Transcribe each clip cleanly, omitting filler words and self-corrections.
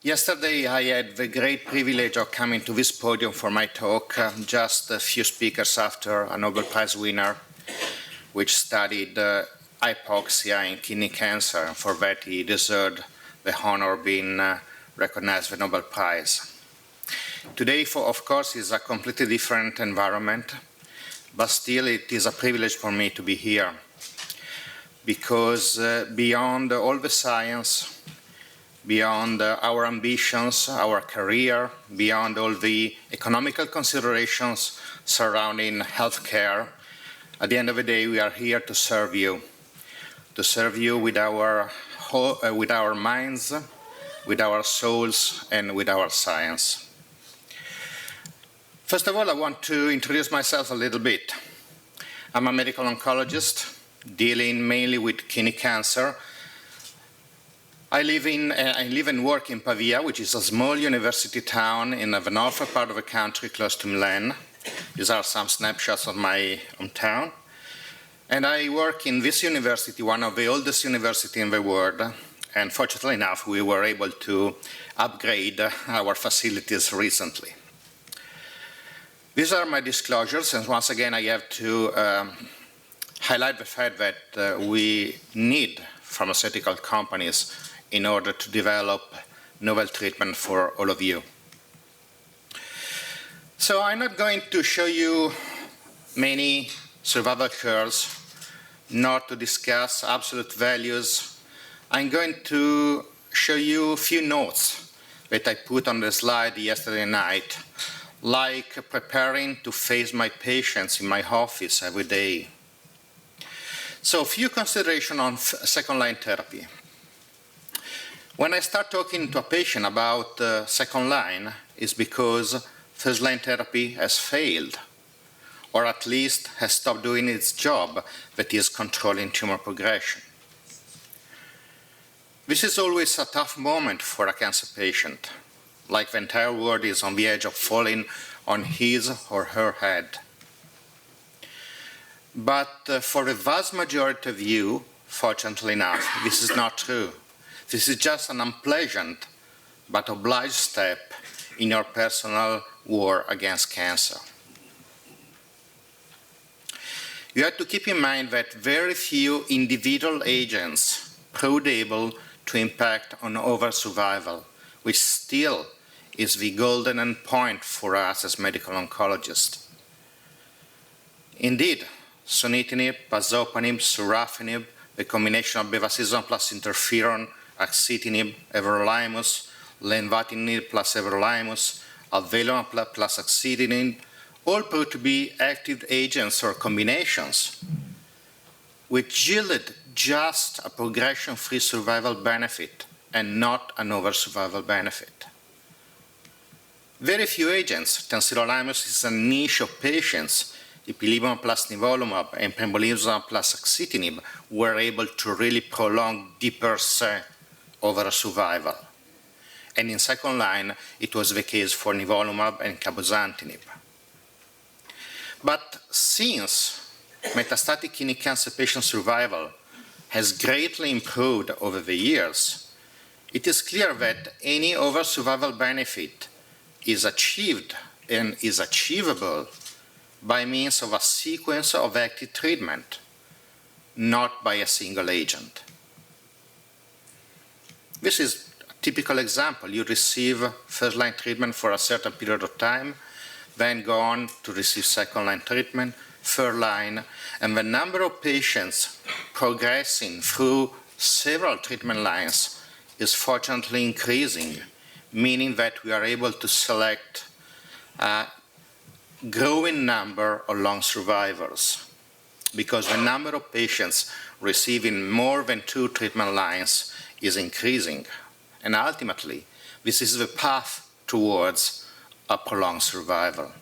Yesterday, I had the great privilege of coming to this podium for my talk, just a few speakers after a Nobel Prize winner, which studied hypoxia in kidney cancer. For that, he deserved the honor of being recognized with the Nobel Prize. Today, of course, is a completely different environment, but still it is a privilege for me to be here, because beyond all the science, beyond our ambitions, our career, beyond all the economical considerations surrounding healthcare, at the end of the day, we are here to serve you with our minds, with our souls, and with our science. First of all, I want to introduce myself a little bit. I'm a medical oncologist dealing mainly with kidney cancer. I live and work in Pavia, which is a small university town in the northern part of the country, close to Milan. These are some snapshots of my hometown. And I work in this university, one of the oldest universities in the world. And fortunately enough, we were able to upgrade our facilities recently. These are my disclosures, and once again, I have to highlight the fact that we need pharmaceutical companies in order to develop novel treatment for all of you. So I'm not going to show you many survival curves, nor to discuss absolute values. I'm going to show you a few notes that I put on the slide yesterday night, like preparing to face my patients in my office every day. So a few considerations on second-line therapy. When I start talking to a patient about second line, it's because first-line therapy has failed, or at least has stopped doing its job, that is controlling tumor progression. This is always a tough moment for a cancer patient, like the entire world is on the edge of falling on his or her head. But for the vast majority of you, fortunately enough, this is not true. This is just an unpleasant but obliged step in your personal war against cancer. You have to keep in mind that very few individual agents proved able to impact on overall survival, which still is the golden endpoint for us as medical oncologists. Indeed, sunitinib, pazopanib, sorafenib, the combination of bevacizumab plus interferon, axitinib, everolimus, lenvatinib plus everolimus, avelumab plus axitinib, all proved to be active agents or combinations which yielded just a progression-free survival benefit and not an overall survival benefit. Very few agents, temsirolimus is a niche of patients, ipilimumab plus nivolumab and pembrolizumab plus axitinib were able to really prolong the per se overall survival. And in second line, it was the case for nivolumab and cabozantinib. But since metastatic kidney cancer patient survival has greatly improved over the years, it is clear that any overall survival benefit is achieved and is achievable by means of a sequence of active treatment, not by a single agent. This is a typical example. You receive first-line treatment for a certain period of time, then go on to receive second-line treatment, third line, and the number of patients progressing through several treatment lines is fortunately increasing, meaning that we are able to select a growing number of long survivors, because the number of patients receiving more than 2 treatment lines is increasing. And ultimately, this is the path towards a prolonged survival.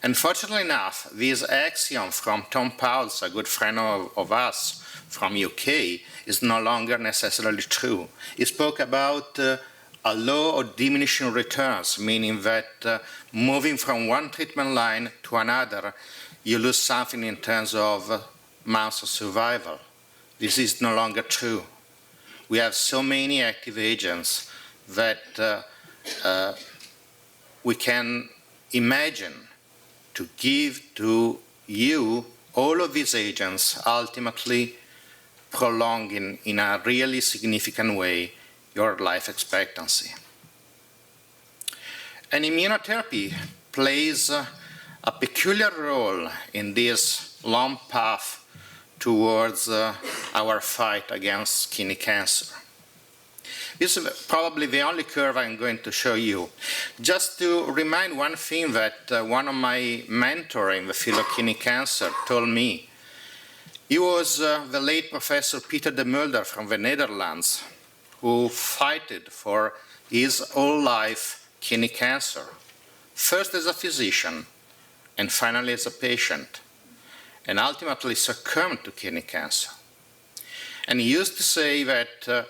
Unfortunately enough, this axiom from Tom Powles, a good friend of us from UK, is no longer necessarily true. He spoke about a law of diminishing returns, meaning that moving from one treatment line to another, you lose something in terms of months of survival. This is no longer true. we have so many active agents that we can imagine to give to you all of these agents, ultimately prolonging in a really significant way your life expectancy. And immunotherapy plays a peculiar role in this long path towards our fight against kidney cancer. This is probably the only curve I'm going to show you. Just to remind one thing that one of my mentors in the field of kidney cancer told me. He was the late Professor Peter de Mulder from the Netherlands, who fought for his whole life kidney cancer, first as a physician and finally as a patient, and ultimately succumbed to kidney cancer. And he used to say that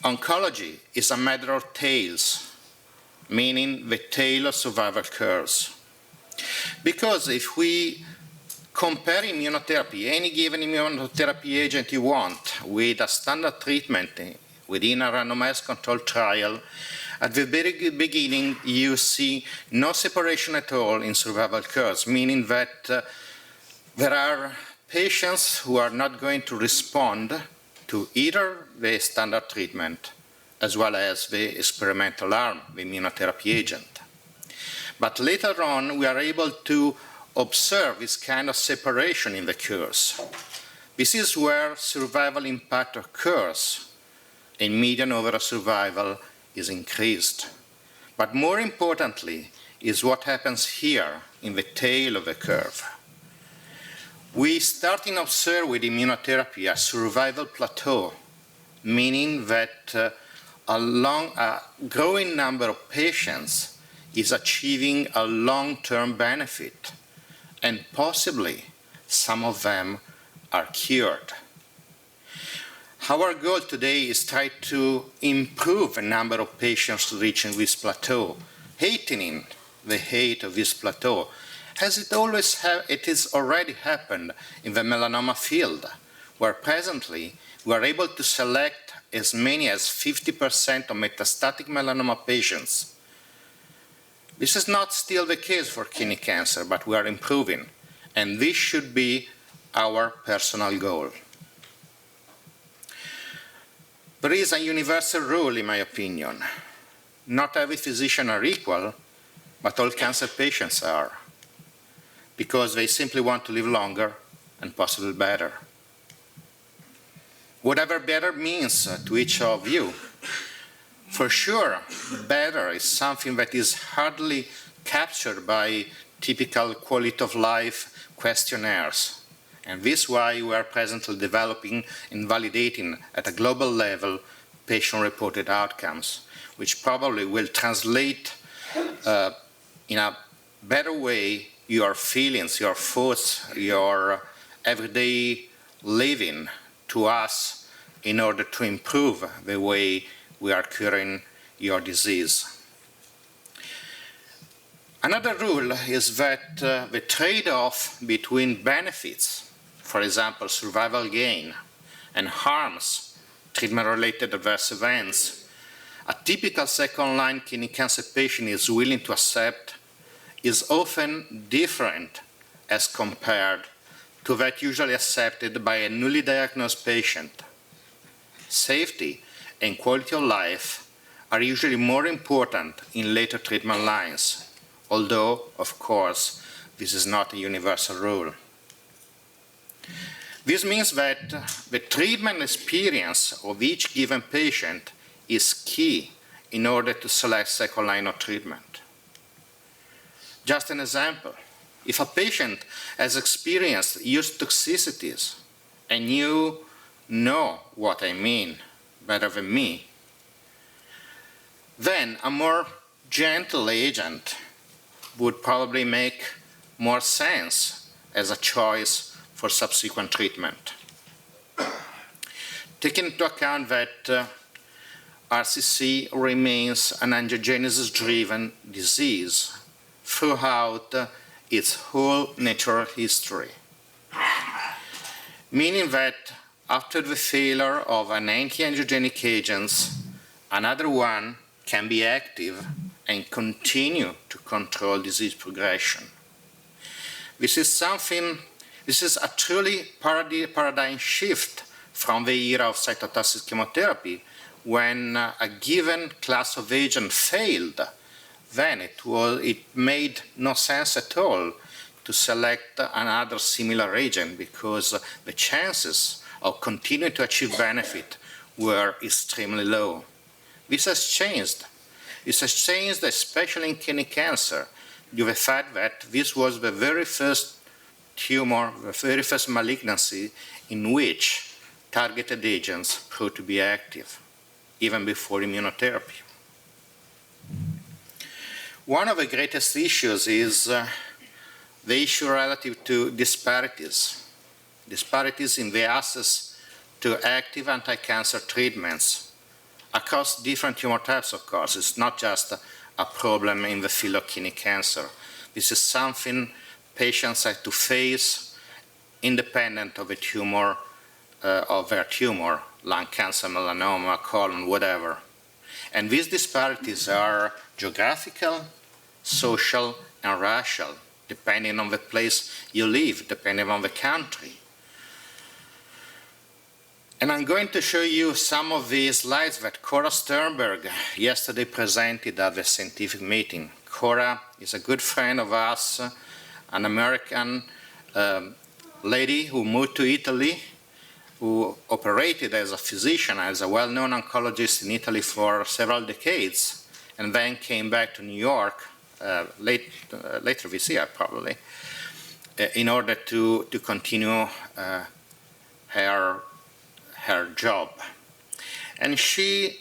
oncology is a matter of tails, meaning the tail of survival curves. Because if we compare immunotherapy, any given immunotherapy agent you want, with a standard treatment within a randomized controlled trial, at the very beginning you see no separation at all in survival curves, meaning that there are patients who are not going to respond to either the standard treatment as well as the experimental arm, the immunotherapy agent. But later on, we are able to observe this kind of separation in the curves. This is where survival impact occurs, and median overall survival is increased. But more importantly is what happens here in the tail of the curve. We start to observe with immunotherapy a survival plateau, meaning that a growing number of patients is achieving a long-term benefit, and possibly some of them are cured. Our goal today is to try to improve the number of patients reaching this plateau, hastening the height of this plateau, as it has already happened in the melanoma field, where presently we are able to select as many as 50% of metastatic melanoma patients. This is not still the case for kidney cancer, but we are improving, and this should be our personal goal. There is a universal rule, in my opinion. Not every physician are equal, but all cancer patients are, because they simply want to live longer and possibly better. Whatever better means to each of you. For sure, better is something that is hardly captured by typical quality of life questionnaires. And this is why we are presently developing and validating at a global level patient-reported outcomes, which probably will translate in a better way your feelings, your thoughts, your everyday living to us in order to improve the way we are curing your disease. Another rule is that the trade-off between benefits, for example, survival gain, and harms, treatment-related adverse events, a typical second-line kidney cancer patient is willing to accept is often different as compared to that usually accepted by a newly diagnosed patient. Safety and quality of life are usually more important in later treatment lines, although, of course, this is not a universal rule. This means that the treatment experience of each given patient is key in order to select second line of treatment. Just an example, if a patient has experienced huge toxicities, and you know what I mean better than me, then a more gentle agent would probably make more sense as a choice for subsequent treatment. Taking into account that RCC remains an angiogenesis-driven disease throughout its whole natural history, meaning that after the failure of an anti-angiogenic agent, another one can be active and continue to control disease progression. This is a truly paradigm shift from the era of cytotoxic chemotherapy, when a given class of agent failed. Then it made no sense at all to select another similar agent, because the chances of continuing to achieve benefit were extremely low. This has changed. This has changed especially in kidney cancer, due to the fact that this was the very first tumor, the very first malignancy in which targeted agents proved to be active, even before immunotherapy. One of the greatest issues is the issue relative to disparities. Disparities in the access to active anti-cancer treatments across different tumor types, of course. It's not just a problem in the field of kidney cancer. This is something patients have to face independent of the tumor, of their tumor, lung cancer, melanoma, colon, whatever. And these disparities are geographical, social, and racial, depending on the place you live, depending on the country. And I'm going to show you some of these slides that Cora Sternberg yesterday presented at the scientific meeting. Cora is a good friend of us, an American lady who moved to Italy, who operated as a physician, as a well-known oncologist in Italy for several decades, and then came back to New York later this year, probably, in order to continue her job. And she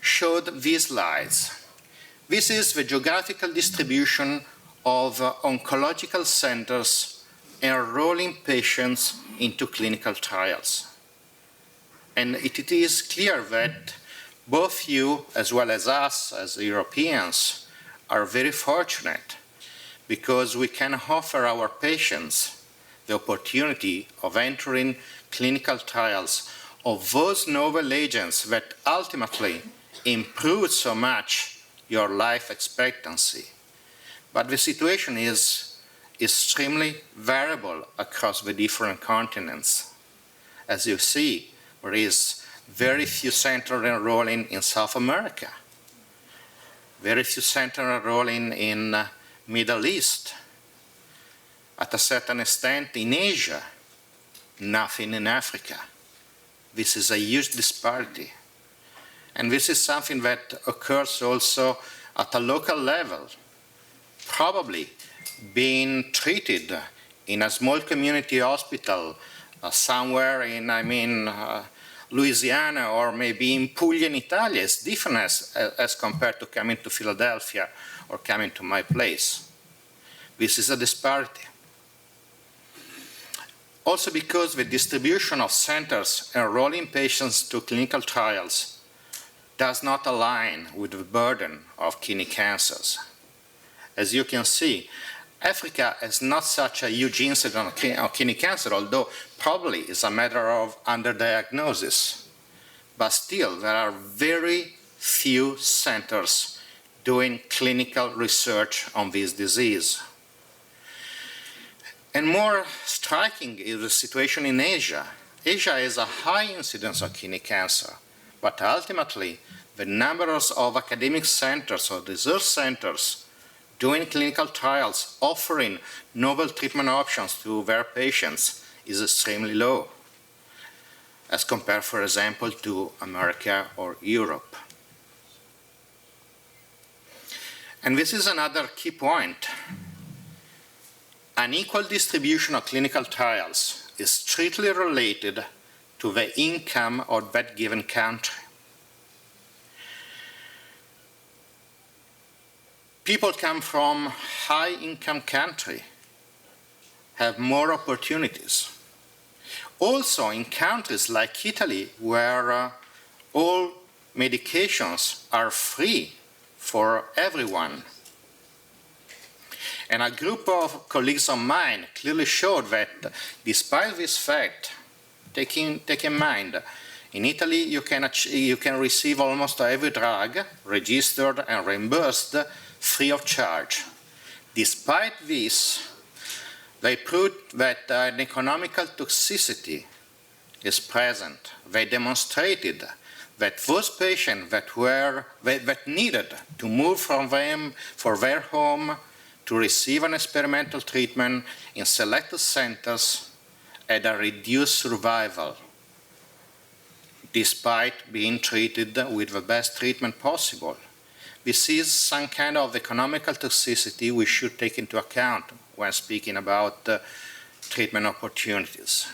showed these slides. This is the geographical distribution of oncological centers enrolling patients into clinical trials. And it is clear that both you, as well as us, as Europeans, are very fortunate, because we can offer our patients the opportunity of entering clinical trials of those novel agents that ultimately improve so much your life expectancy. But the situation is extremely variable across the different continents. As you see, there is very few centers enrolling in South America, very few centers enrolling in Middle East, at a certain extent in Asia, nothing in Africa. This is a huge disparity. And this is something that occurs also at a local level, probably being treated in a small community hospital somewhere in, Louisiana, or maybe in Puglia in Italy. Is different as compared to coming to Philadelphia or coming to my place. This is a disparity. Also because the distribution of centers enrolling patients to clinical trials does not align with the burden of kidney cancers. As you can see, Africa has not such a huge incidence of kidney cancer, although probably it's a matter of underdiagnosis. But still, there are very few centers doing clinical research on this disease. And more striking is the situation in Asia. Asia has a high incidence of kidney cancer, but ultimately the numbers of academic centers or research centers doing clinical trials offering novel treatment options to their patients is extremely low, as compared, for example, to America or Europe. And this is another key point. An equal distribution of clinical trials is strictly related to the income of that given country. People come from high-income countries, have more opportunities. Also in countries like Italy, where all medications are free for everyone. And a group of colleagues of mine clearly showed that despite this fact, Take in mind, in Italy you can receive almost every drug registered and reimbursed free of charge. Despite this, they proved that an economical toxicity is present. They demonstrated that those patients that needed to move from their home to receive an experimental treatment in selected centers had a reduced survival, despite being treated with the best treatment possible. This is some kind of economical toxicity we should take into account when speaking about treatment opportunities.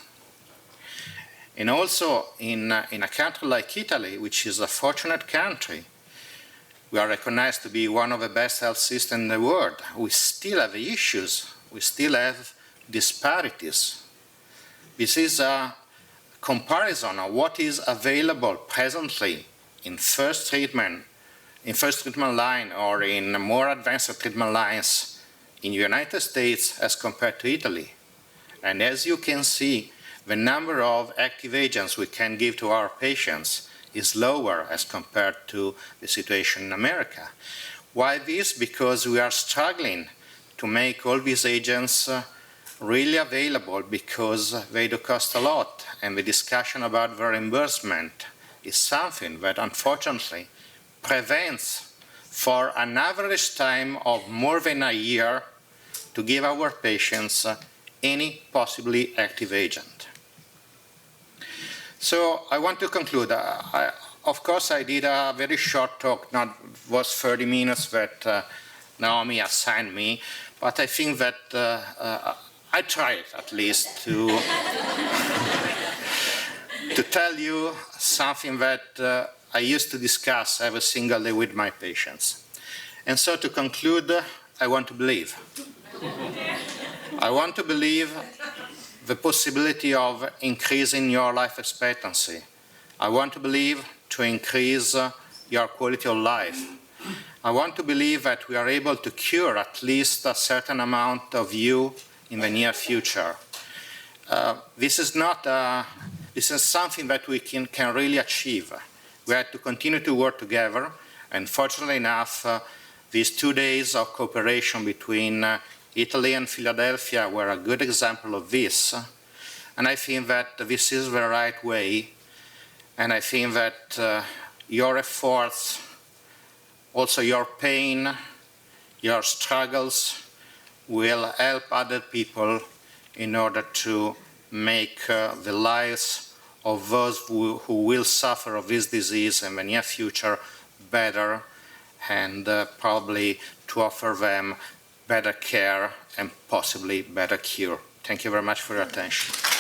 And also, in a country like Italy, which is a fortunate country, we are recognized to be one of the best health systems in the world. We still have issues. We still have disparities. This is a comparison of what is available presently in first treatment line or in more advanced treatment lines in the United States as compared to Italy. And as you can see, the number of active agents we can give to our patients is lower as compared to the situation in America. Why this? Because we are struggling to make all these agents really available because they do cost a lot, and the discussion about the reimbursement is something that unfortunately prevents for an average time of more than a year to give our patients any possibly active agent. So I want to conclude. Of course, I did a very short talk, was 30 minutes that Naomi assigned me, but I think that I tried at least to tell you something that I used to discuss every single day with my patients. And so to conclude, I want to believe. I want to believe the possibility of increasing your life expectancy. I want to believe to increase your quality of life. I want to believe that we are able to cure at least a certain amount of you in the near future. This is something that we can really achieve. We have to continue to work together, and fortunately enough, these 2 days of cooperation between Italy and Philadelphia were a good example of this, and I think that this is the right way, and I think that your efforts, also your pain, your struggles, will help other people in order to make the lives of those who will suffer of this disease in the near future better, and probably to offer them better care and possibly better cure. Thank you very much for your attention.